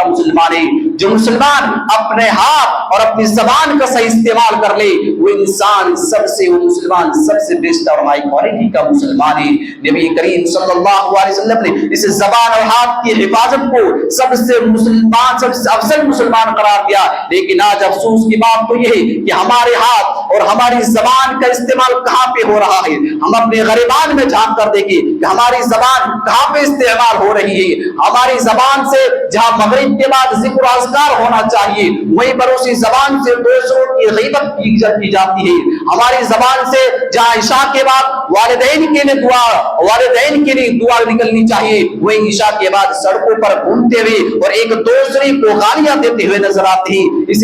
مسلمان ہے۔ جو مسلمان اپنے ہاتھ اور اپنی زبان کا صحیح استعمال کر لے وہ انسان وہ مسلمان سب سے بیسٹ اور ہائی کوالٹی کا مسلمان ہے۔ نبی کریم صلی اللہ علیہ وسلم نے اس زبان اور ہاتھ کی حفاظت کو سب سے افضل مسلمان قرار دیا، لیکن آج افسوس کی بات تو یہ ہے کہ ہمارے ہاتھ اور ہماری زبان کا استعمال کہاں پہ ہو رہا ہے۔ ہم اپنے غریبان میں جھانک کر دیکھیں کہ ہماری زبان کہاں پہ استعمال ہو رہی ہے۔ ہماری زبان سے جہاں مغرب کے بعد ذکر و اذکار ہونا چاہیے وہیں پر اسی زبان سے دوسروں کی غیبت کی جاتی ہے۔ ہماری زبان سے جہاں عشاء کے بعد والدین کے لیے دعا نکلنی چاہیے وہیں عشاء کے بعد سڑکوں پر گھومتے ہوئے اور ایک دوسرے کو گالیاں دیتے ہوئے نظر آتے ہیں۔ اس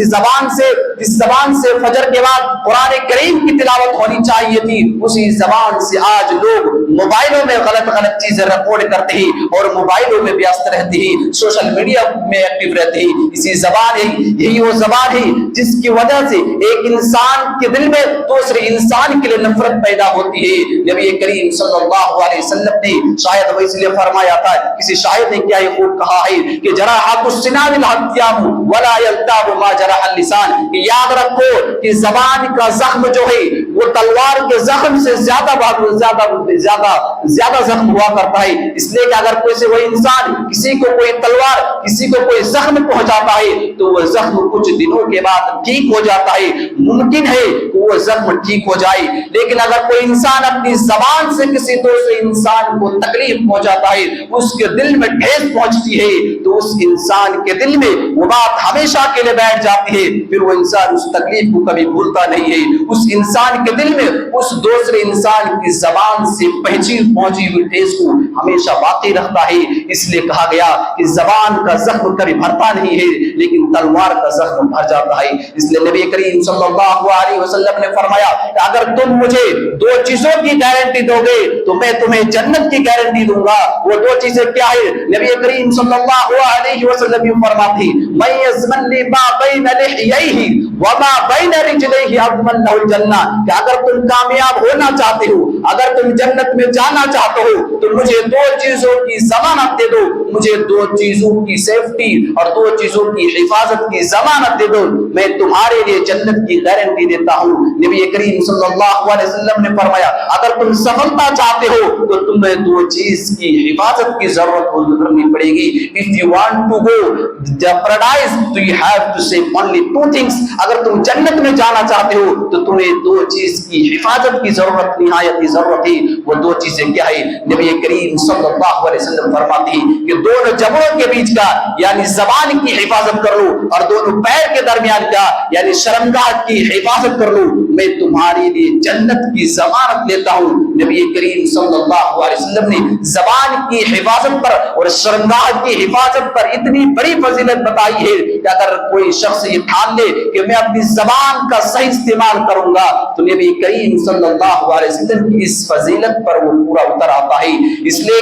زبان سے فجر کے بعد قرآن کریم کی تلاوت ہونی چاہیے تھی، اسی زبان سے آج لوگ موبائلوں میں غلط چیزیں ریکارڈ کرتے ہیں اور موبائلوں میں ویست رہتے ہیں، سوشل میڈیا میں ایکٹیو رہتے ہیں۔ یہی وہ زبان ہے جس کی وجہ سے ایک انسان کے دل میں دوسرے انسان کے لیے نفرت پیدا ہوتی ہے۔ نبی کریم صلی اللہ علیہ وسلم نے شاید وہ اس لیے فرمایا تھا، کسی شاعر نے کیا یہ خوب کہا ہے کہ جراحۃ السنان الحتیام ولا یلتاب ما جرح اللسان، کہ یاد رکھو کہ زبان کا زخم جو ہے وہ تلوار کے زخم سے زیادہ زخم ہوا کرتا ہے۔ اس لیے کہ اگر کوئی انسان کسی کو کوئی تلوار کسی کو کوئی زخم پہنچاتا ہے تو وہ زخم کچھ دنوں کے بعد ٹھیک ہو جاتا ہے، ممکن ہے کہ وہ زخم ٹھیک ہو جائے، لیکن اگر کوئی انسان اپنی زبان سے کسی دوسرے انسان کو تکلیف پہنچاتا ہے، اس کے دل میں ٹھیس پہنچتی ہے تو اس انسان کے دل میں وہ بات ہمیشہ کے لیے بیٹھ جاتی ہے، پھر وہ انسان اس تکلیف کو کبھی بھولتا نہیں ہے۔ اس انسان کے دل میں اس دوسرے انسان کی زبان سے پہنچی ہوئی ٹھیس کو ہمیشہ باقی رکھتا ہے۔ اس لیے کہا گیا کہ زبان کا زخم کبھی بھرتا نہیں ہے لیکن تلوار کا زخم بھر جاتا ہے۔ اس لیے نبی کریم صلی اللہ علیہ وسلم نے فرمایا کہ اگر تم مجھے دو چیزوں کی گارنٹی دو گے تو میں تمہیں جنت کی گارنٹی دوں گا۔ وہ دو چیزیں کیا ہے؟ نبی کریم صلی اللہ علیہ وسلم یہ فرماتے ہیں من یضمن لی ما بین لحییہ وما بین رجلیہ اضمن لہ الجنہ، کہ اگر تم کامیاب ہونا چاہتے ہو، اگر تم جنت میں جانا چاہتے ہو تو مجھے دو چیزوں کی ضمانت دے دو، مجھے دو چیزوں کی سیفٹی اور دو چیزوں کی حفاظت کی ضمانت دے دو، میں تمہارے لیے جنت کی گارنٹی دیتا ہوں۔ نبی کریم صلی اللہ علیہ وسلم نے فرمایا اگر تم سفلتا چاہتے ہو تو تمہیں دو چیز کی حفاظت کی ضرورت کرنی پڑے گی۔ If you want to go the paradise so you have to say only two things، اگر تم جنت میں جانا چاہتے ہو تو تمہیں دو چیز کی حفاظت کی ضرورت نہایت کی ضرورت ہے۔ وہ دو چیزیں کیا ہے؟ نبی کریم صلی اللہ علیہ وسلم فرماتے ہیں کہ دونوں جبڑوں کے بیچ کا یعنی زبان کی حفاظت کر لو اور دونوں پیر کے درمیان کا یعنی شرمگاہ کی حفاظت کر لو، میں تمہارے لیے جنت کی ضمانت لیتا ہوں۔ نبی کریم صلی اللہ علیہ وسلم نے زبان کی حفاظت پر اور شرمگاہ کی حفاظت پر اتنی بڑی فضیلت بتائی ہے کہ اگر کوئی شخص یہ ٹھان لے کہ میں اپنی زبان کا صحیح استعمال کروں گا تو نبی کریم صلی اللہ علیہ وسلم کی اس فضیلت پر وہ پورا اتر آتا ہے۔ اس لیے